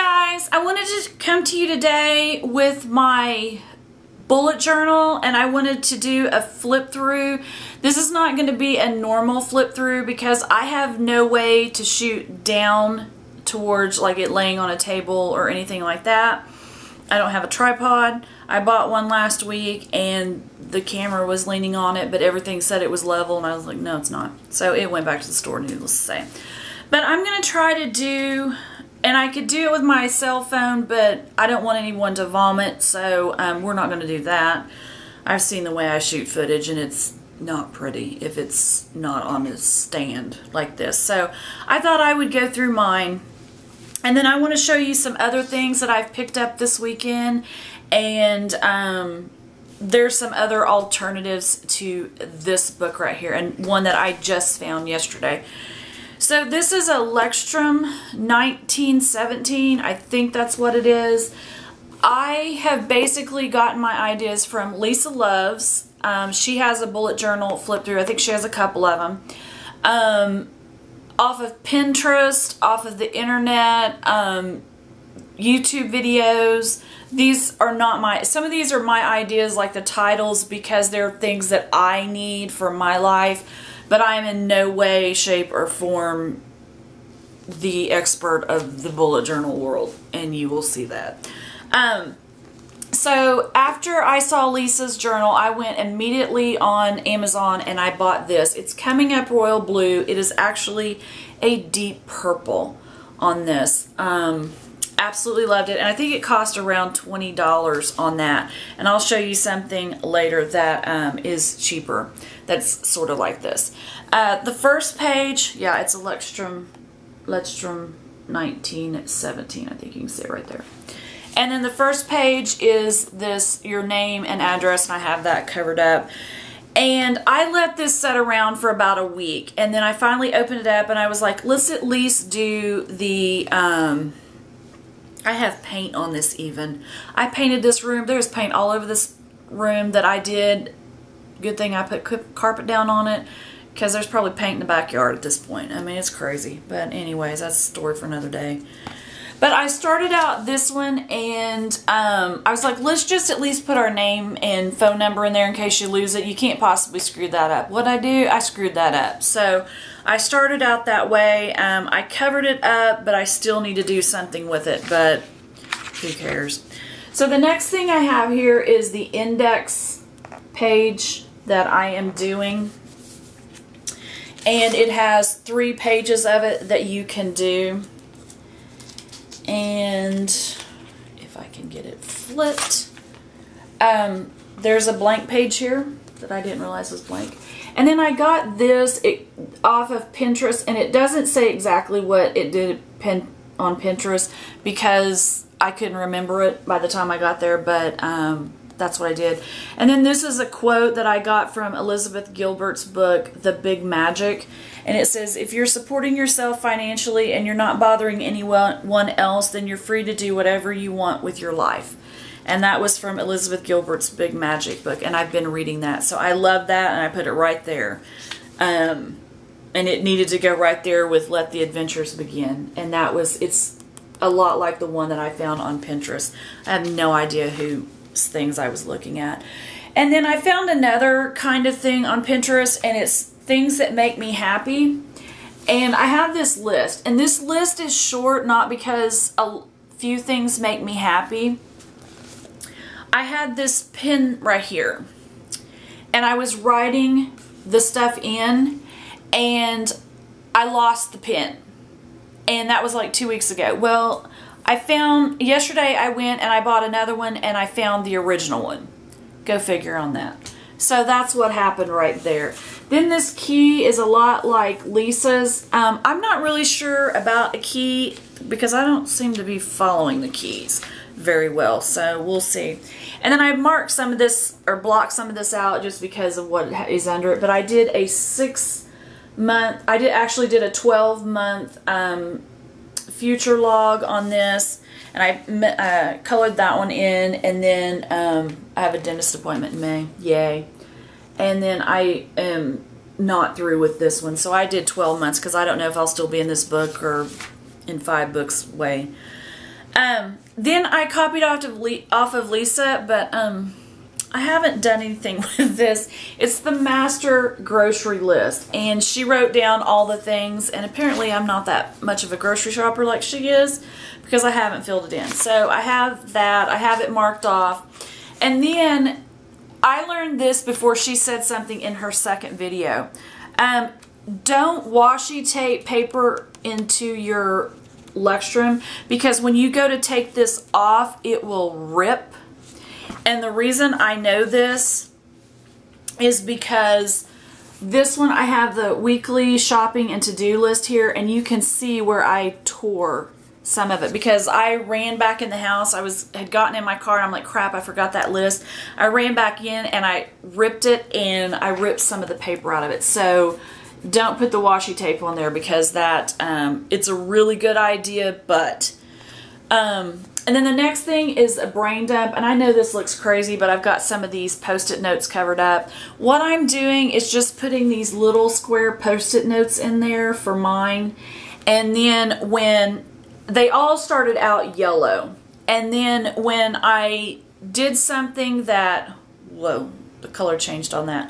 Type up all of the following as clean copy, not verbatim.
Hi guys, I wanted to come to you today with my bullet journal, and I wanted to do a flip through. This is not going to be a normal flip through because I have no way to shoot down towards like it laying on a table or anything like that. I don't have a tripod. I bought one last week and the camera was leaning on it, but everything said it was level, and I was like, no, it's not. So it went back to the store, needless to say. But I'm going to try to do, and I could do it with my cell phone, but I don't want anyone to vomit, so we're not going to do that. I've seen the way I shoot footage, and it's not pretty if it's not on a stand like this. So I thought I would go through mine, and then I want to show you some other things that I've picked up this weekend, and there's some other alternatives to this book right here, and one that I just found yesterday. So this is a Lexstrom 1917. I think that's what it is. I have basically gotten my ideas from Lisa Loves. She has a bullet journal flip through. I think she has a couple of them. Off of Pinterest, off of the internet, YouTube videos. These are not my, some of these are my ideas, like the titles, because they're things that I need for my life. But I'm in no way, shape, or form the expert of the bullet journal world, and you will see that. So after I saw Lisa's journal, I went immediately on Amazon and I bought this. It's coming up royal blue. It is actually a deep purple on this. Absolutely loved it, and I think it cost around $20 on that. And I'll show you something later that is cheaper. That's sort of like this. The first page, yeah, it's a Lexstrom 1917. I think you can see it right there. And then the first page is this, your name and address, and I have that covered up. And I let this set around for about a week, and then I finally opened it up, and I was like, let's at least do the I have paint on this even. I painted this room. There's paint all over this room that I did. Good thing I put carpet down on it, because there's probably paint in the backyard at this point. I mean, it's crazy. But anyways, that's a story for another day. But I started out this one, and I was like, let's just at least put our name and phone number in there in case you lose it. You can't possibly screw that up. What'd I do? I screwed that up. So I started out that way. I covered it up, but I still need to do something with it, but who cares? So the next thing I have here is the index page that I am doing. And it has 3 pages of it that you can do. And if I can get it flipped, there's a blank page here that I didn't realize was blank. And then I got this off of Pinterest, and it doesn't say exactly what it did on Pinterest because I couldn't remember it by the time I got there, but that's what I did. And then this is a quote that I got from Elizabeth Gilbert's book, The Big Magic. And it says, if you're supporting yourself financially and you're not bothering anyone else, then you're free to do whatever you want with your life. And that was from Elizabeth Gilbert's Big Magic book. And I've been reading that. So I love that, and I put it right there. And it needed to go right there with Let the Adventures Begin. And that was, it's a lot like the one that I found on Pinterest. I have no idea whose things I was looking at. And then I found another kind of thing on Pinterest, and it's things that make me happy. And I have this list, and this list is short not because a few things make me happy. I had this pen right here, and I was writing the stuff in, and I lost the pen, and that was like 2 weeks ago. Well, I found, yesterday I went and I bought another one, and I found the original one. Go figure on that. So that's what happened right there. Then this key is a lot like Lisa's. I'm not really sure about a key because I don't seem to be following the keys very well. So we'll see. And then I marked some of this, or blocked some of this out just because of what is under it. But I did a 6-month, actually did a 12-month future log on this. And I colored that one in, and then I have a dentist appointment in May. Yay. And then I am not through with this one. So I did 12 months because I don't know if I'll still be in this book or in 5 books way. Then I copied off of Lisa, but I haven't done anything with this. It's the master grocery list, and she wrote down all the things, and apparently I'm not that much of a grocery shopper like she is because I haven't filled it in. So I have that. I have it marked off. And then I learned this before she said something in her second video. Don't washi tape paper into your Luxtrum, because when you go to take this off, it will rip. And the reason I know this is because this one, I have the weekly shopping and to-do list here, and you can see where I tore some of it because I ran back in the house. I had gotten in my car and I'm like, crap, I forgot that list. I ran back in and I ripped it, and I ripped some of the paper out of it. So don't put the washi tape on there because that it's a really good idea, but and then the next thing is a brain dump, and I know this looks crazy, but I've got some of these post-it notes covered up. What I'm doing is just putting these little square post-it notes in there for mine, and then when they all started out yellow, and then when I did something that, whoa, the color changed on that.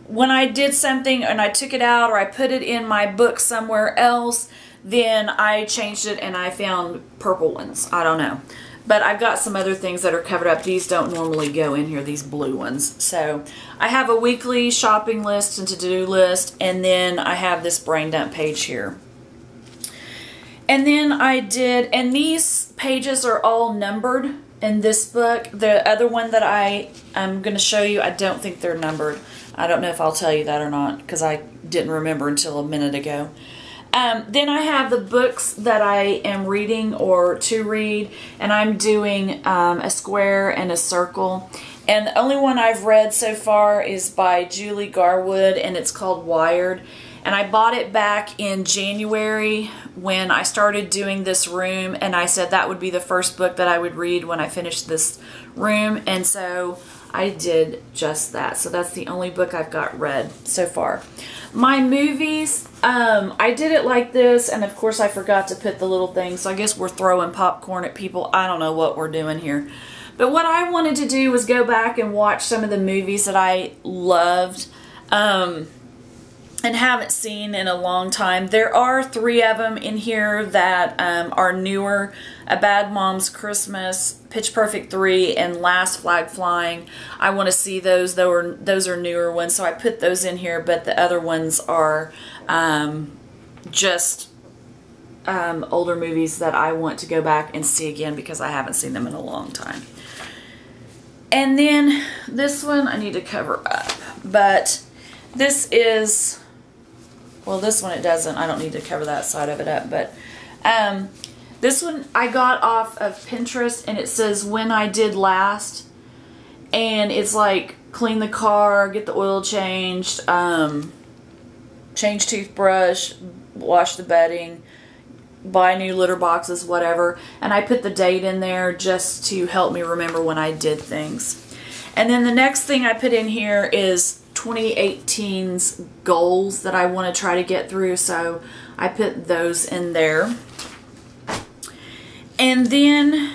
When I did something and I took it out or I put it in my book somewhere else, then I changed it and I found purple ones. I don't know. But I've got some other things that are covered up. These don't normally go in here, these blue ones. So I have a weekly shopping list and to-do list, and then I have this brain dump page here. And then I did, and these pages are all numbered in this book. The other one that I'm going to show you, I don't think they're numbered. I don't know if I'll tell you that or not because I didn't remember until a minute ago. Then I have the books that I am reading or to read, and I'm doing a square and a circle. And the only one I've read so far is by Julie Garwood, and it's called Wired. And I bought it back in January when I started doing this room, and I said that would be the first book that I would read when I finished this room, and so I did just that. So that's the only book I've got read so far. My movies, I did it like this, and of course I forgot to put the little thing, so I guess we're throwing popcorn at people. I don't know what we're doing here. But what I wanted to do was go back and watch some of the movies that I loved and haven't seen in a long time. There are 3 of them in here that are newer. A Bad Mom's Christmas, Pitch Perfect 3, and Last Flag Flying. I want to see those. Those are newer ones, so I put those in here, but the other ones are just older movies that I want to go back and see again because I haven't seen them in a long time. And then this one I need to cover up, but this is, well, this one it doesn't. I don't need to cover that side of it up, but this one I got off of Pinterest, and it says when I did last, and it's like clean the car, get the oil changed, change toothbrush, wash the bedding, buy new litter boxes, whatever. And I put the date in there just to help me remember when I did things. And then the next thing I put in here is 2018's goals that I want to try to get through, so I put those in there. And then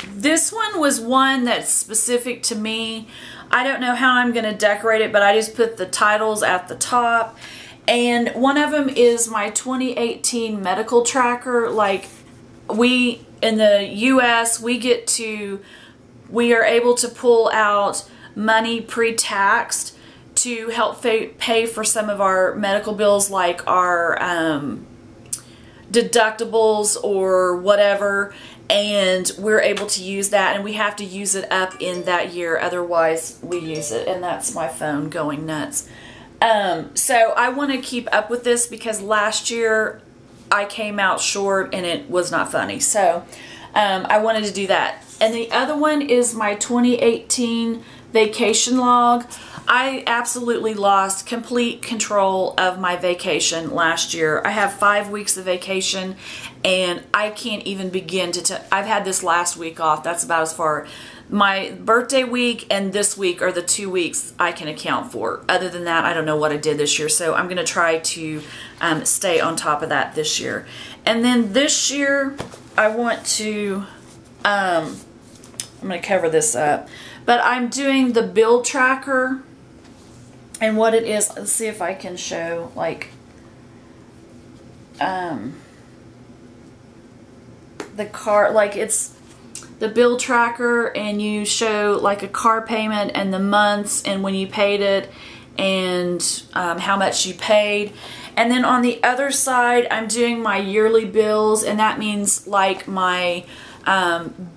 this one was one that's specific to me. I don't know how I'm going to decorate it, but I just put the titles at the top. And one of them is my 2018 medical tracker. Like, we, in the US, we are able to pull out money pre-taxed to help pay for some of our medical bills, like our deductibles or whatever, and we're able to use that, and we have to use it up in that year, otherwise we use it. And that's my phone going nuts. So I want to keep up with this because last year I came out short and it was not funny, so I wanted to do that. And the other one is my 2018 vacation log. I absolutely lost complete control of my vacation last year. I have 5 weeks of vacation, and I can't even begin to I've had this last week off. That's about as far. My birthday week and this week are the 2 weeks I can account for. Other than that, I don't know what I did this year, so I'm going to try to stay on top of that this year. And then this year, I want to, I'm going to cover this up, but I'm doing the bill tracker, and what it is, let's see if I can show, like, the car, like it's the bill tracker, and you show like a car payment and the months and when you paid it and how much you paid. And then on the other side, I'm doing my yearly bills, and that means like my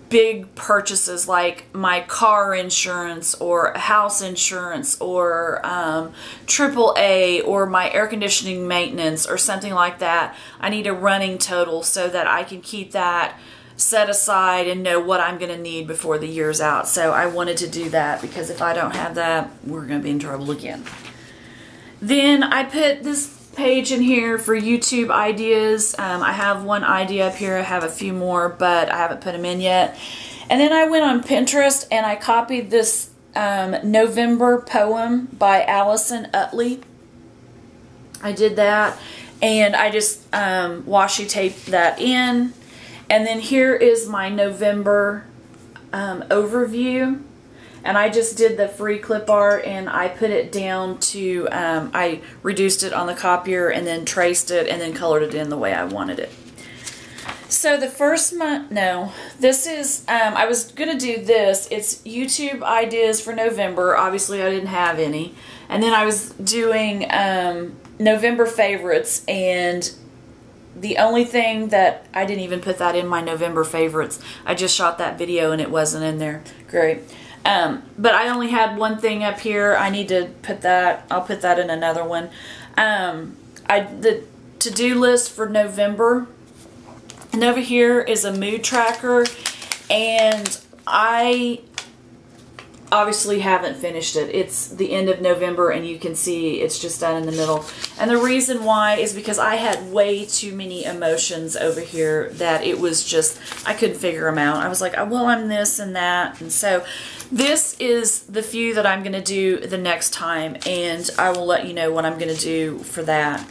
big purchases, like my car insurance or house insurance or AAA or my air conditioning maintenance or something like that. I need a running total so that I can keep that set aside and know what I'm going to need before the year's out. So I wanted to do that because if I don't have that, we're going to be in trouble again. Then I put this page in here for YouTube ideas. I have one idea up here. I have a few more, but I haven't put them in yet. And then I went on Pinterest and I copied this November poem by Allison Utley. I did that, and I just washi taped that in. And then here is my November overview. And I just did the free clip art, and I put it down to, I reduced it on the copier and then traced it and then colored it in the way I wanted it. So the first month, no, this is, I was going to do this. It's YouTube ideas for November. Obviously I didn't have any. And then I was doing November favorites, and the only thing that, I didn't even put that in my November favorites. I just shot that video and it wasn't in there. Great. But I only had one thing up here. I need to put that, I'll put that in another one. The to-do list for November. And over here is a mood tracker. And I obviously haven't finished it. It's the end of November, and you can see it's just done in the middle. And the reason why is because I had way too many emotions over here that it was just, I couldn't figure them out. I was like, well, I'm this and that. And so this is the few that I'm going to do the next time, and I will let you know what I'm going to do for that.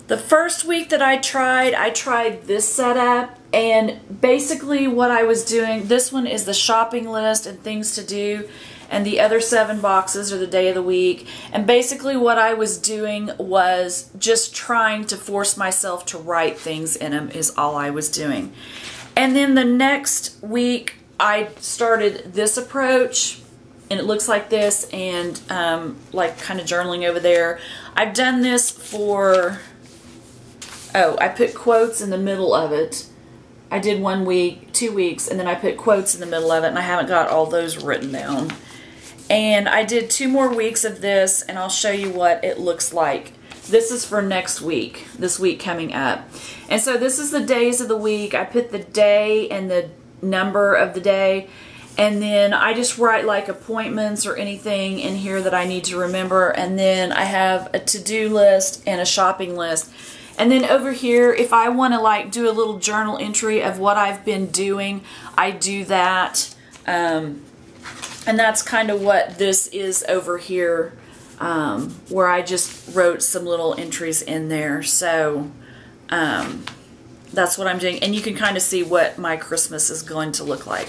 The first week that I tried this setup, and basically what I was doing, this one is the shopping list and things to do, and the other 7 boxes are the day of the week. And basically what I was doing was just trying to force myself to write things in them is all I was doing. And then the next week I started this approach, and it looks like this, and like kind of journaling over there. I've done this for, oh, I put quotes in the middle of it. I did 1 week, 2 weeks, and then I put quotes in the middle of it, and I haven't got all those written down. And I did 2 more weeks of this, and I'll show you what it looks like. This is for next week, this week coming up. And so this is the days of the week. I put the day and the number of the day, and then I just write like appointments or anything in here that I need to remember. And then I have a to-do list and a shopping list. And then over here, if I want to like do a little journal entry of what I've been doing, I do that. And that's kind of what this is over here, where I just wrote some little entries in there. So that's what I'm doing. And you can kind of see what my Christmas is going to look like.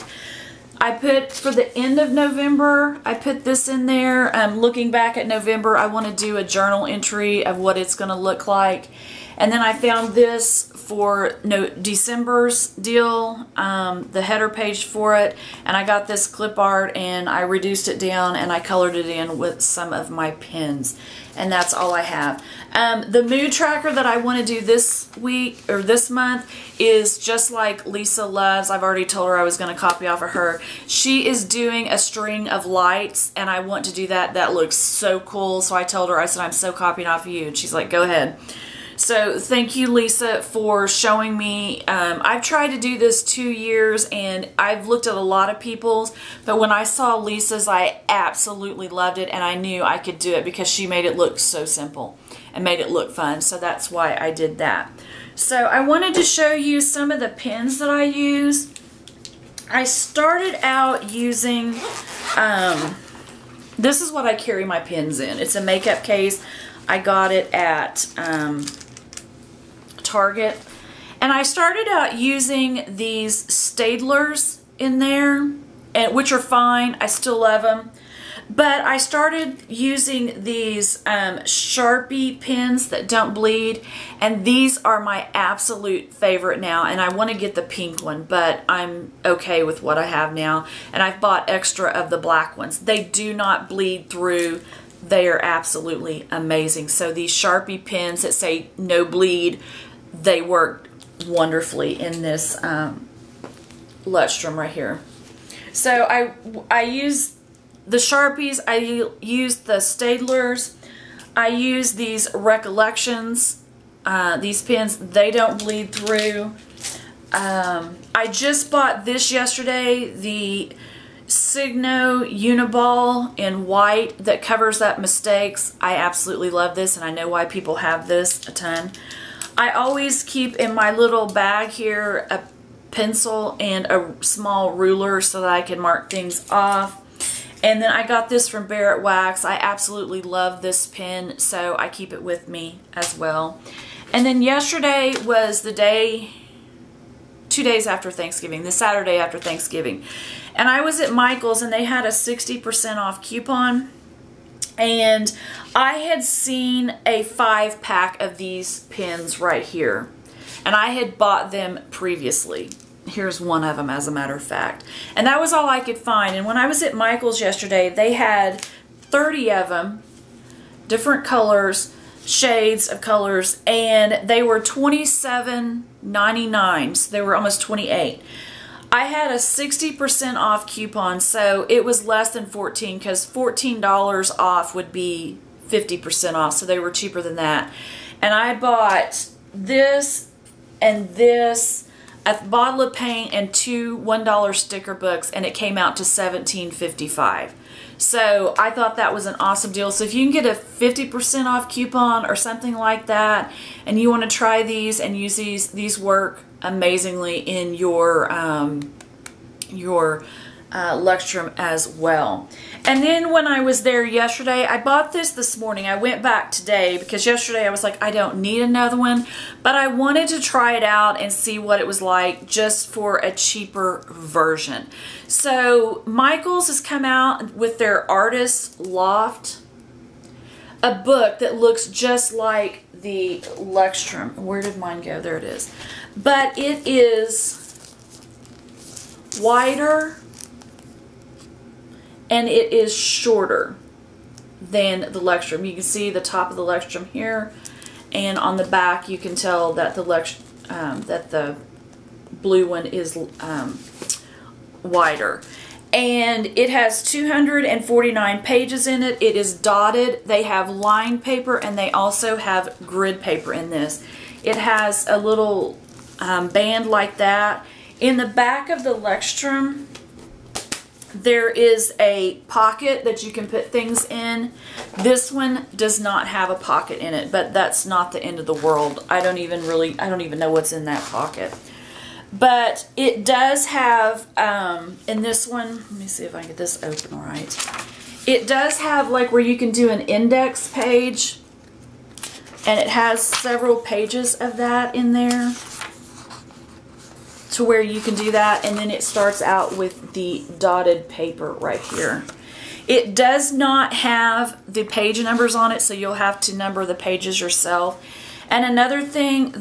I put, for the end of November, I put this in there. Looking back at November, I want to do a journal entry of what it's going to look like. And then I found this for December's deal, the header page for it, and I got this clip art and I reduced it down and I colored it in with some of my pens, and that's all I have. The mood tracker that I want to do this week or this month is just like Lisa loves. I've already told her I was going to copy off of her. She is doing a string of lights, and I want to do that. That looks so cool. So I told her, I said, I'm so copying off of you, and she's like, go ahead. So thank you, Lisa, for showing me. I've tried to do this 2 years, and I've looked at a lot of people's, but when I saw Lisa's, I absolutely loved it, and I knew I could do it because she made it look so simple and made it look fun. So that's why I did that. So I wanted to show you some of the pens that I use. I started out using, this is what I carry my pens in. It's a makeup case. I got it at Target. And I started out using these Staedtlers in there, which are fine. I still love them. But I started using these Sharpie pens that don't bleed, and these are my absolute favorite now, and I want to get the pink one, but I'm okay with what I have now, and I've bought extra of the black ones. They do not bleed through. They are absolutely amazing. So these Sharpie pens that say no bleed, they work wonderfully in this Lutstrom right here. So I use the Sharpies, I use the Staedtlers, I use these Recollections, these pens, they don't bleed through. I just bought this yesterday, the Signo Uniball in white that covers up mistakes. I absolutely love this, and I know why people have this a ton. I always keep in my little bag here a pencil and a small ruler so that I can mark things off. And then I got this from Barrett Wax. I absolutely love this pen, so I keep it with me as well. And then yesterday was the day, 2 days after Thanksgiving, the Saturday after Thanksgiving. And I was at Michael's and they had a 60% off coupon. And I had seen a 5-pack of these pens right here. And I had bought them previously. Here's one of them, as a matter of fact. And that was all I could find. And when I was at Michael's yesterday, they had 30 of them, different colors, shades of colors, and they were $27.99. So they were almost $28. I had a 60% off coupon, so it was less than $14 because $14 off would be 50% off, so they were cheaper than that. And I bought this and this, a bottle of paint, and 2 $1 sticker books, and it came out to $17.55. So I thought that was an awesome deal. So if you can get a 50% off coupon or something like that, and you want to try these and use these work amazingly in your Lutstrom as well. And then when I was there yesterday, I bought this morning. I went back today because yesterday I was like, I don't need another one, but I wanted to try it out and see what it was like just for a cheaper version. So Michael's has come out with their Artist Loft, a book that looks just like the Lutstrom. Where did mine go? There it is. But it is wider and it is shorter than the Lutstrom. You can see the top of the Lutstrom here, and on the back you can tell that the blue one is wider. And it has 249 pages in it. It is dotted. They have lined paper and they also have grid paper in this. It has a little band like that. In the back of the Lutstrom, there is a pocket that you can put things in. This one does not have a pocket in it, but that's not the end of the world. I don't even know what's in that pocket. But it does have, in this one, let me see if I can get this open all right. It does have like where you can do an index page, and it has several pages of that in there to where you can do that, and then it starts out with the dotted paper right here. It does not have the page numbers on it, so you'll have to number the pages yourself. And another thing,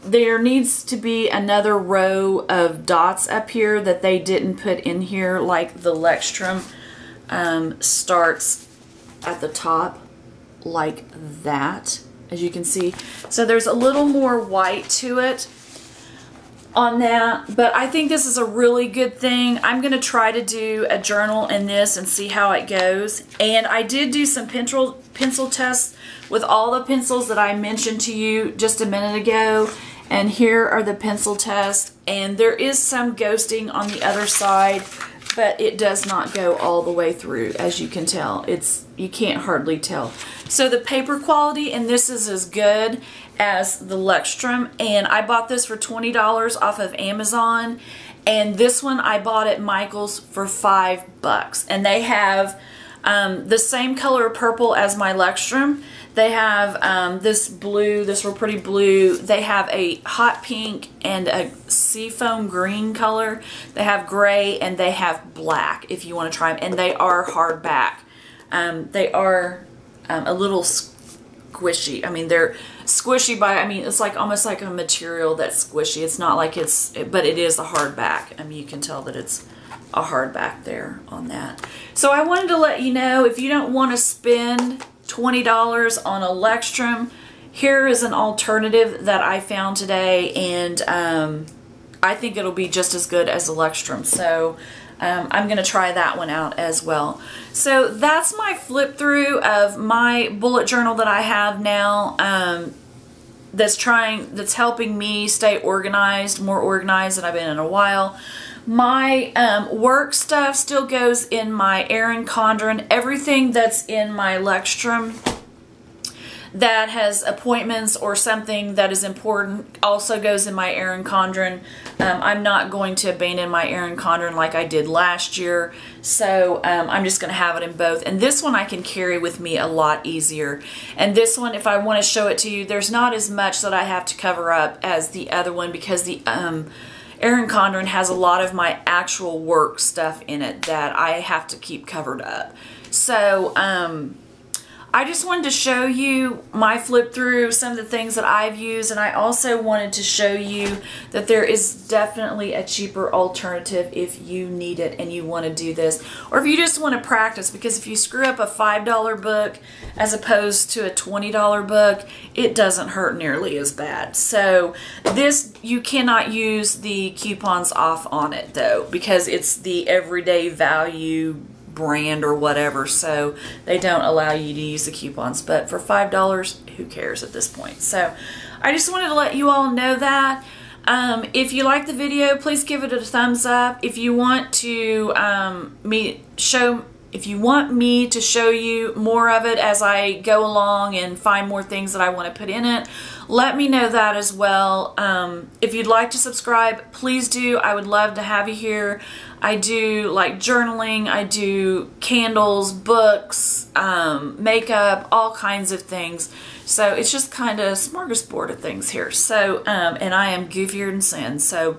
there needs to be another row of dots up here that they didn't put in here, like the Lutstrom starts at the top like that, as you can see. So there's a little more white to it on that, but I think this is a really good thing. I'm going to try to do a journal in this and see how it goes. And I did do some pencil tests with all the pencils that I mentioned to you just a minute ago. And here are the pencil tests. And there is some ghosting on the other side, but it does not go all the way through, as you can tell. You can't hardly tell. So the paper quality in this is as good as the Lutstrom, and I bought this for $20 off of Amazon, and this one I bought at Michael's for $5, and they have the same color purple as my Lexstrom. They have this blue, this real pretty blue. They have a hot pink and a seafoam green color. They have gray and they have black if you want to try them. And they are hardback. They are a little squishy. I mean, they're squishy it's like almost like a material that's squishy. It's not like but it is a hardback. I mean, you can tell that it's a hardback there on that. So I wanted to let you know, if you don't want to spend $20 on a Lexstrom, here is an alternative that I found today, and I think it'll be just as good as a Lexstrom. So I'm going to try that one out as well. So that's my flip through of my bullet journal that I have now, that's helping me stay organized, more organized than I've been in a while. My work stuff still goes in my Erin Condren. Everything that's in my Lexstrom that has appointments or something that is important also goes in my Erin Condren. I'm not going to abandon my Erin Condren like I did last year, so I'm just going to have it in both. And this one I can carry with me a lot easier. And this one, if I want to show it to you, there's not as much that I have to cover up as the other one, because the Erin Condren has a lot of my actual work stuff in it that I have to keep covered up. So I just wanted to show you my flip through, some of the things that I've used, and I also wanted to show you that there is definitely a cheaper alternative if you need it and you want to do this, or if you just want to practice, because if you screw up a $5 book as opposed to a $20 book, it doesn't hurt nearly as bad. So this, you cannot use the coupons off on it though, because it's the everyday value brand or whatever, so they don't allow you to use the coupons. But for $5, who cares at this point? So I just wanted to let you all know that. If you like the video, please give it a thumbs up. If you want to if you want me to show you more of it as I go along and find more things that I want to put in it, let me know that as well. If you'd like to subscribe, please do. I would love to have you here. I do like journaling, I do candles, books, makeup, all kinds of things. So it's just kind of a smorgasbord of things here. So, and I am goofier than sin. So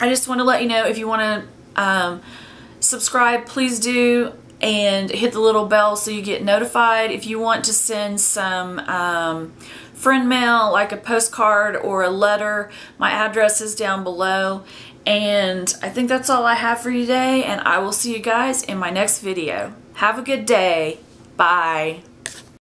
I just want to let you know, if you want to subscribe, please do, and hit the little bell so you get notified. If you want to send some friend mail, like a postcard or a letter, my address is down below. And I think that's all I have for you today, and I will see you guys in my next video. Have a good day. Bye.